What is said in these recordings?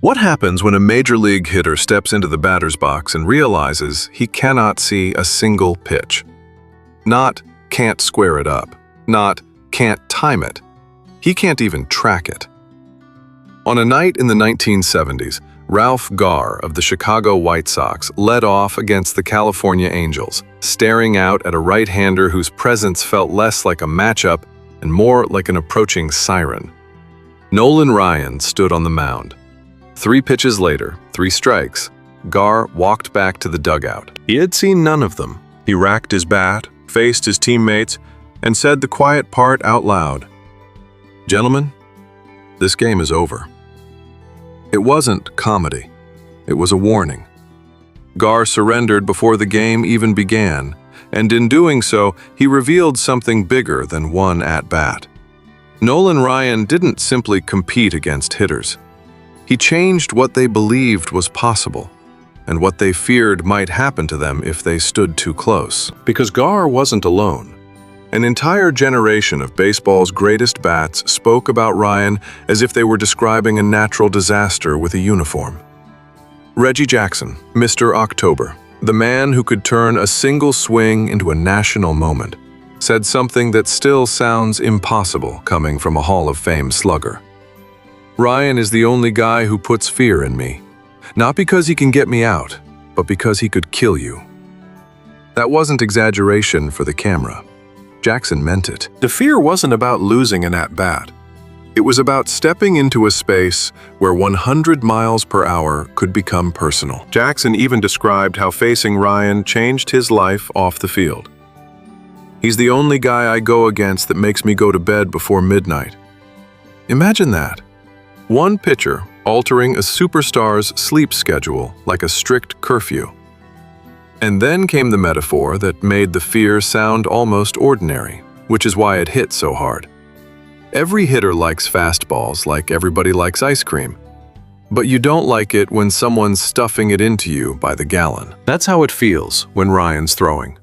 What happens when a major league hitter steps into the batter's box and realizes he cannot see a single pitch? Not can't square it up, not can't time it. He can't even track it. On a night in the 1970s, Ralph Garr of the Chicago White Sox led off against the California Angels, staring out at a right-hander whose presence felt less like a matchup and more like an approaching siren. Nolan Ryan stood on the mound. 3 pitches later, 3 strikes, Garr walked back to the dugout. He had seen none of them. He racked his bat, faced his teammates, and said the quiet part out loud. "Gentlemen, this game is over." It wasn't comedy. It was a warning. Garr surrendered before the game even began, and in doing so, he revealed something bigger than one at-bat. Nolan Ryan didn't simply compete against hitters. He changed what they believed was possible, and what they feared might happen to them if they stood too close. Because Garr wasn't alone. An entire generation of baseball's greatest bats spoke about Ryan as if they were describing a natural disaster with a uniform. Reggie Jackson, Mr. October, the man who could turn a single swing into a national moment, said something that still sounds impossible coming from a Hall of Fame slugger. "Ryan is the only guy who puts fear in me. Not because he can get me out, but because he could kill you." That wasn't exaggeration for the camera. Jackson meant it. The fear wasn't about losing an at-bat. It was about stepping into a space where 100 miles per hour could become personal. Jackson even described how facing Ryan changed his life off the field. "He's the only guy I go against that makes me go to bed before midnight." Imagine that. One pitcher altering a superstar's sleep schedule like a strict curfew. And then came the metaphor that made the fear sound almost ordinary, which is why it hit so hard. Every hitter likes fastballs like everybody likes ice cream. But you don't like it when someone's stuffing it into you by the gallon. That's how it feels when Ryan's throwing.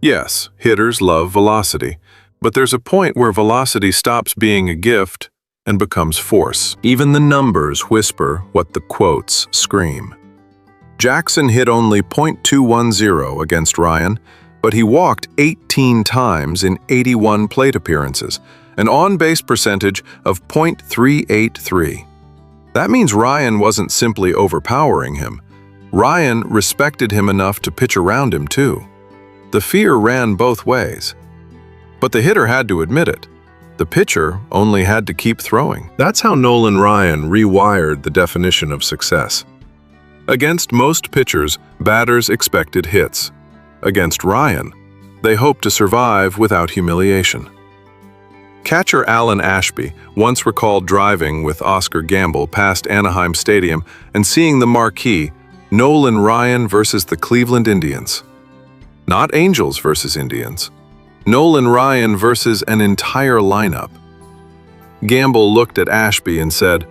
Yes, hitters love velocity, but there's a point where velocity stops being a gift and becomes force. Even the numbers whisper what the quotes scream. Jackson hit only .210 against Ryan, but he walked 18 times in 81 plate appearances, an on-base percentage of .383. That means Ryan wasn't simply overpowering him. Ryan respected him enough to pitch around him too. The fear ran both ways. But the hitter had to admit it. The pitcher only had to keep throwing. That's how Nolan Ryan rewired the definition of success. Against most pitchers, batters expected hits. Against Ryan, they hoped to survive without humiliation. Catcher Alan Ashby once recalled driving with Oscar Gamble past Anaheim Stadium and seeing the marquee, Nolan Ryan versus the Cleveland Indians. Not Angels versus Indians. Nolan Ryan versus an entire lineup. Gamble looked at Ashby and said,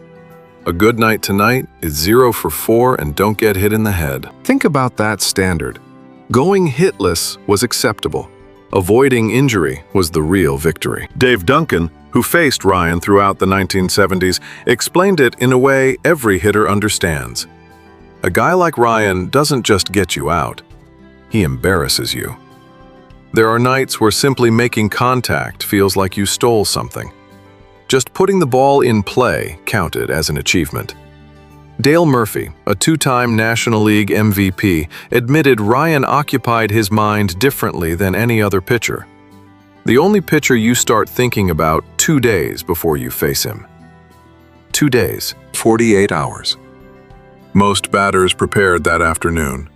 "A good night tonight is 0 for 4 and don't get hit in the head." Think about that standard. Going hitless was acceptable. Avoiding injury was the real victory. Dave Duncan, who faced Ryan throughout the 1970s, explained it in a way every hitter understands. A guy like Ryan doesn't just get you out, he embarrasses you. There are nights where simply making contact feels like you stole something. Just putting the ball in play counted as an achievement. Dale Murphy, a 2-time National League MVP, admitted Ryan occupied his mind differently than any other pitcher. The only pitcher you start thinking about 2 days before you face him. 2 days, 48 hours. Most batters prepared that afternoon.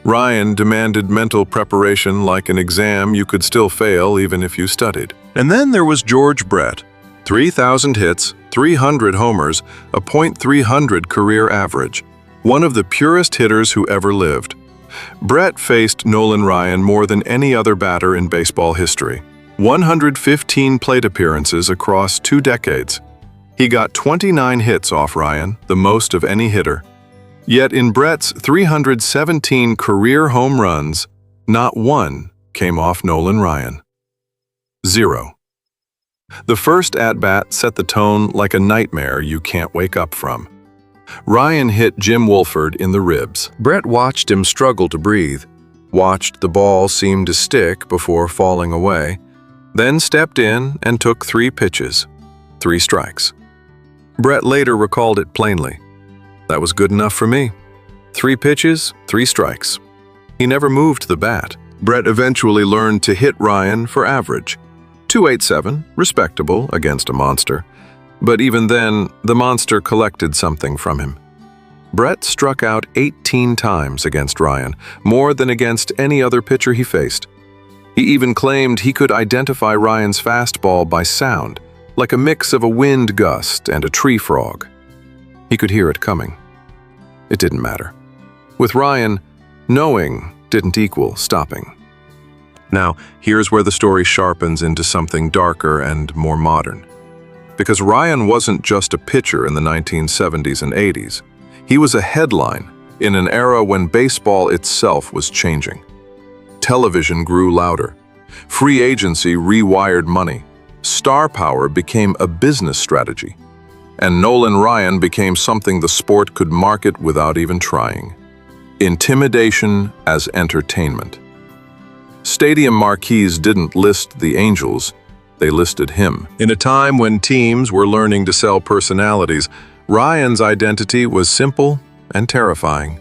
Ryan demanded mental preparation like an exam you could still fail even if you studied. And then there was George Brett. 3,000 hits, 300 homers, a .300 career average. One of the purest hitters who ever lived. Brett faced Nolan Ryan more than any other batter in baseball history. 115 plate appearances across 2 decades. He got 29 hits off Ryan, the most of any hitter. Yet in Brett's 317 career home runs, not one came off Nolan Ryan. 0. The first at-bat set the tone like a nightmare you can't wake up from. Ryan hit Jim Wolford in the ribs. Brett watched him struggle to breathe, watched the ball seem to stick before falling away, then stepped in and took 3 pitches, 3 strikes. Brett later recalled it plainly. That was good enough for me. 3 pitches, 3 strikes. He never moved the bat. Brett eventually learned to hit Ryan for average. 287, respectable against a monster. But even then, the monster collected something from him. Brett struck out 18 times against Ryan, more than against any other pitcher he faced. He even claimed he could identify Ryan's fastball by sound, like a mix of a wind gust and a tree frog. He could hear it coming. It didn't matter. With Ryan, knowing didn't equal stopping. Now, here's where the story sharpens into something darker and more modern. Because Ryan wasn't just a pitcher in the 1970s and 80s. He was a headline in an era when baseball itself was changing. Television grew louder. Free agency rewired money. Star power became a business strategy. And Nolan Ryan became something the sport could market without even trying. Intimidation as entertainment. Stadium marquees didn't list the Angels, they listed him. In a time when teams were learning to sell personalities, Ryan's identity was simple and terrifying.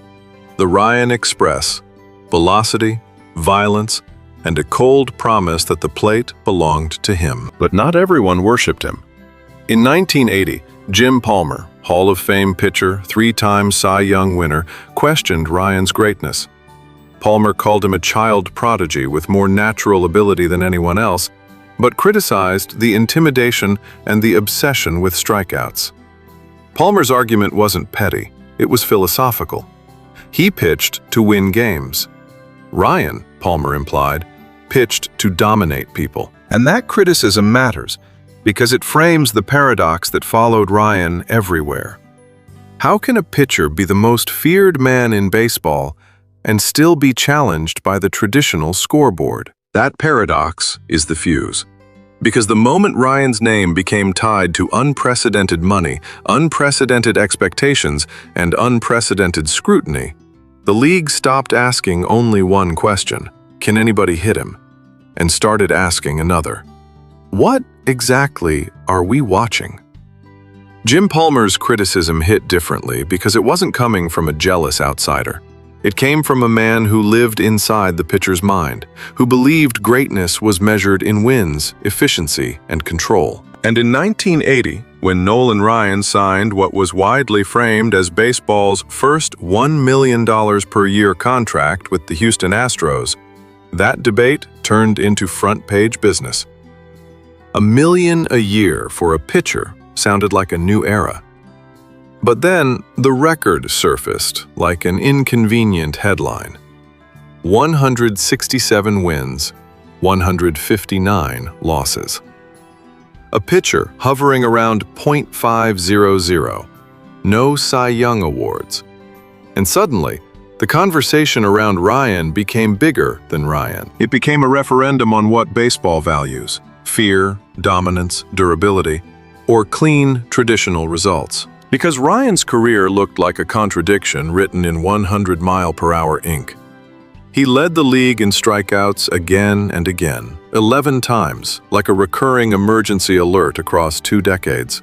The Ryan Express, velocity, violence, and a cold promise that the plate belonged to him. But not everyone worshipped him. In 1980, Jim Palmer, Hall of Fame pitcher, 3-time Cy Young winner, questioned Ryan's greatness. Palmer called him a child prodigy with more natural ability than anyone else, but criticized the intimidation and the obsession with strikeouts. Palmer's argument wasn't petty, it was philosophical. He pitched to win games. Ryan, Palmer implied, pitched to dominate people. And that criticism matters, because it frames the paradox that followed Ryan everywhere. How can a pitcher be the most feared man in baseball and still be challenged by the traditional scoreboard? That paradox is the fuse. Because the moment Ryan's name became tied to unprecedented money, unprecedented expectations, and unprecedented scrutiny, the league stopped asking only one question, can anybody hit him? And started asking another, what exactly are we watching? Jim Palmer's criticism hit differently because it wasn't coming from a jealous outsider. It came from a man who lived inside the pitcher's mind, who believed greatness was measured in wins, efficiency, and control. And in 1980, when Nolan Ryan signed what was widely framed as baseball's first $1 million per year contract with the Houston Astros, that debate turned into front-page business. $1 million a year for a pitcher sounded like a new era. But then, the record surfaced like an inconvenient headline. 167 wins, 159 losses. A pitcher hovering around .500, no Cy Young awards. And suddenly, the conversation around Ryan became bigger than Ryan. It became a referendum on what baseball values: fear, dominance, durability, or clean, traditional results. Because Ryan's career looked like a contradiction written in 100-mile-per-hour ink. He led the league in strikeouts again and again, 11 times, like a recurring emergency alert across 2 decades.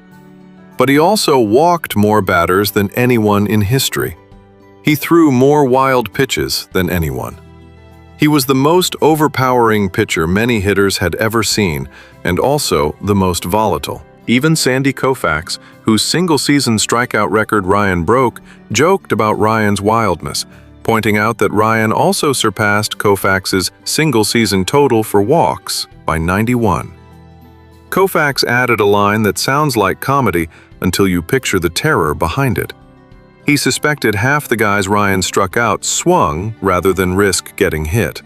But he also walked more batters than anyone in history. He threw more wild pitches than anyone. He was the most overpowering pitcher many hitters had ever seen, and also the most volatile. Even Sandy Koufax, whose single-season strikeout record Ryan broke, joked about Ryan's wildness, pointing out that Ryan also surpassed Koufax's single-season total for walks by 91. Koufax added a line that sounds like comedy until you picture the terror behind it. He suspected half the guys Ryan struck out swung rather than risk getting hit.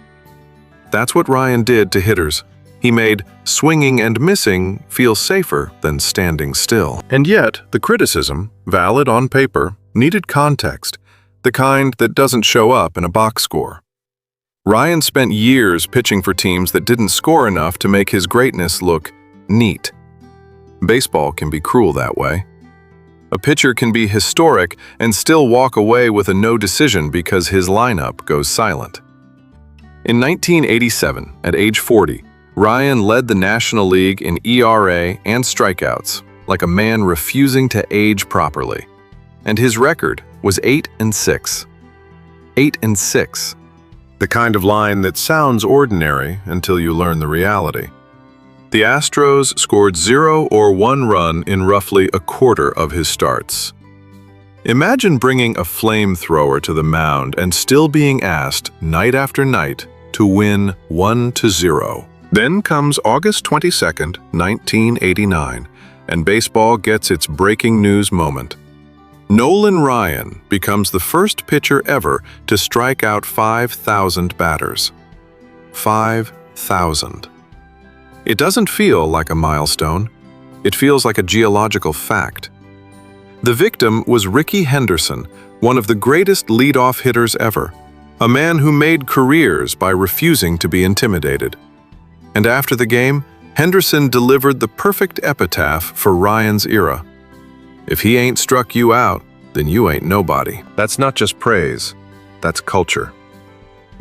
That's what Ryan did to hitters. He made swinging and missing feel safer than standing still. And yet, the criticism, valid on paper, needed context, the kind that doesn't show up in a box score. Ryan spent years pitching for teams that didn't score enough to make his greatness look neat. Baseball can be cruel that way. A pitcher can be historic and still walk away with a no decision because his lineup goes silent. In 1987, at age 40, Ryan led the National League in ERA and strikeouts, like a man refusing to age properly. And his record was 8-6. 8-6. The kind of line that sounds ordinary until you learn the reality. The Astros scored 0 or 1 run in roughly a quarter of his starts. Imagine bringing a flamethrower to the mound and still being asked, night after night, to win 1-0. Then comes August 22, 1989, and baseball gets its breaking news moment. Nolan Ryan becomes the first pitcher ever to strike out 5,000 batters. 5,000. It doesn't feel like a milestone. It feels like a geological fact. The victim was Rickey Henderson, one of the greatest leadoff hitters ever, a man who made careers by refusing to be intimidated. And after the game, Henderson delivered the perfect epitaph for Ryan's era. If he ain't struck you out, then you ain't nobody. That's not just praise, that's culture.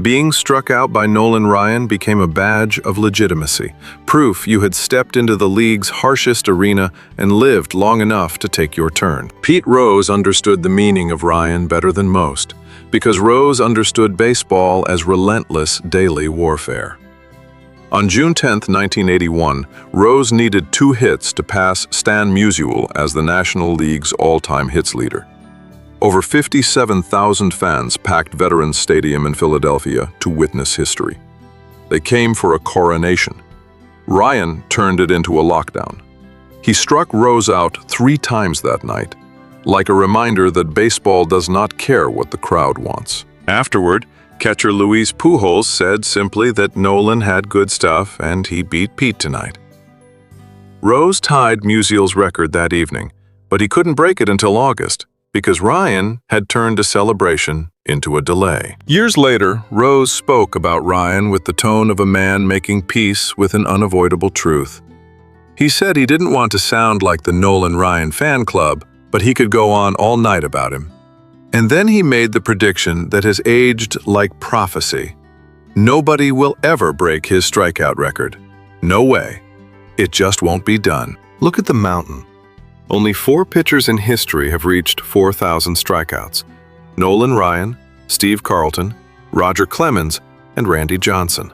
Being struck out by Nolan Ryan became a badge of legitimacy, proof you had stepped into the league's harshest arena and lived long enough to take your turn. Pete Rose understood the meaning of Ryan better than most, because Rose understood baseball as relentless daily warfare. On June 10, 1981, Rose needed 2 hits to pass Stan Musial as the National League's all-time hits leader. Over 57,000 fans packed Veterans Stadium in Philadelphia to witness history. They came for a coronation. Ryan turned it into a lockdown. He struck Rose out 3 times that night, like a reminder that baseball does not care what the crowd wants. Afterward, catcher Luis Pujols said simply that Nolan had good stuff and he beat Pete tonight. Rose tied Musial's record that evening, but he couldn't break it until August, because Ryan had turned a celebration into a delay. Years later, Rose spoke about Ryan with the tone of a man making peace with an unavoidable truth. He said he didn't want to sound like the Nolan Ryan fan club, but he could go on all night about him. And then he made the prediction that has aged like prophecy. Nobody will ever break his strikeout record. No way. It just won't be done. Look at the mountain. Only 4 pitchers in history have reached 4,000 strikeouts: Nolan Ryan, Steve Carlton, Roger Clemens, and Randy Johnson.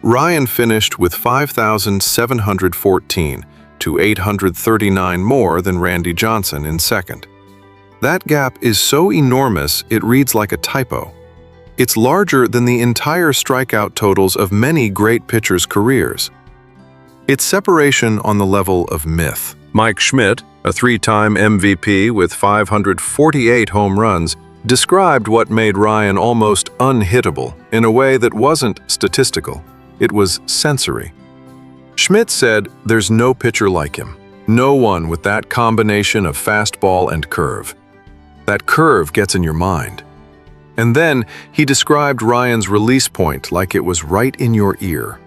Ryan finished with 5,714 to 839 more than Randy Johnson in second. That gap is so enormous it reads like a typo. It's larger than the entire strikeout totals of many great pitchers' careers. It's separation on the level of myth. Mike Schmidt, a 3-time MVP with 548 home runs, described what made Ryan almost unhittable in a way that wasn't statistical. It was sensory. Schmidt said there's no pitcher like him. No one with that combination of fastball and curve. That curve gets in your mind. And then he described Ryan's release point like it was right in your ear.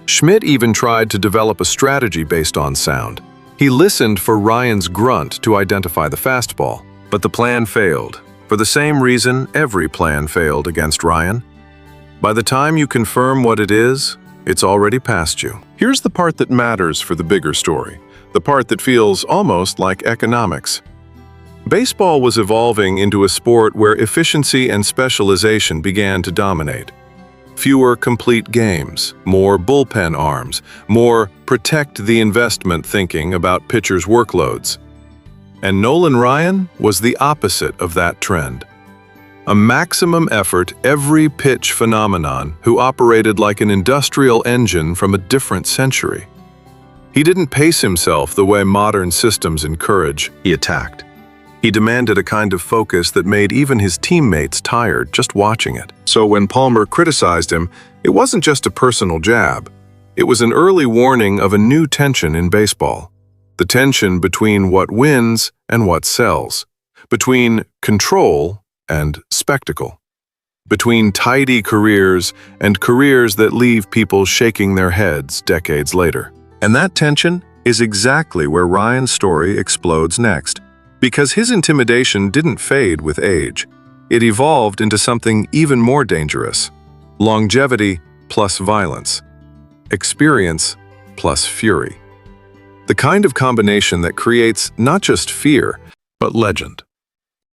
Schmidt even tried to develop a strategy based on sound. He listened for Ryan's grunt to identify the fastball, but the plan failed. For the same reason every plan failed against Ryan. By the time you confirm what it is, it's already past you. Here's the part that matters for the bigger story, the part that feels almost like economics. Baseball was evolving into a sport where efficiency and specialization began to dominate. Fewer complete games, more bullpen arms, more protect the investment thinking about pitchers' workloads. And Nolan Ryan was the opposite of that trend. A maximum effort, every pitch phenomenon who operated like an industrial engine from a different century. He didn't pace himself the way modern systems encourage. He attacked. He demanded a kind of focus that made even his teammates tired just watching it. So when Palmer criticized him, it wasn't just a personal jab. It was an early warning of a new tension in baseball. The tension between what wins and what sells. Between control and spectacle. Between tidy careers and careers that leave people shaking their heads decades later. And that tension is exactly where Ryan's story explodes next. Because his intimidation didn't fade with age. It evolved into something even more dangerous: longevity plus violence, experience plus fury. The kind of combination that creates not just fear, but legend.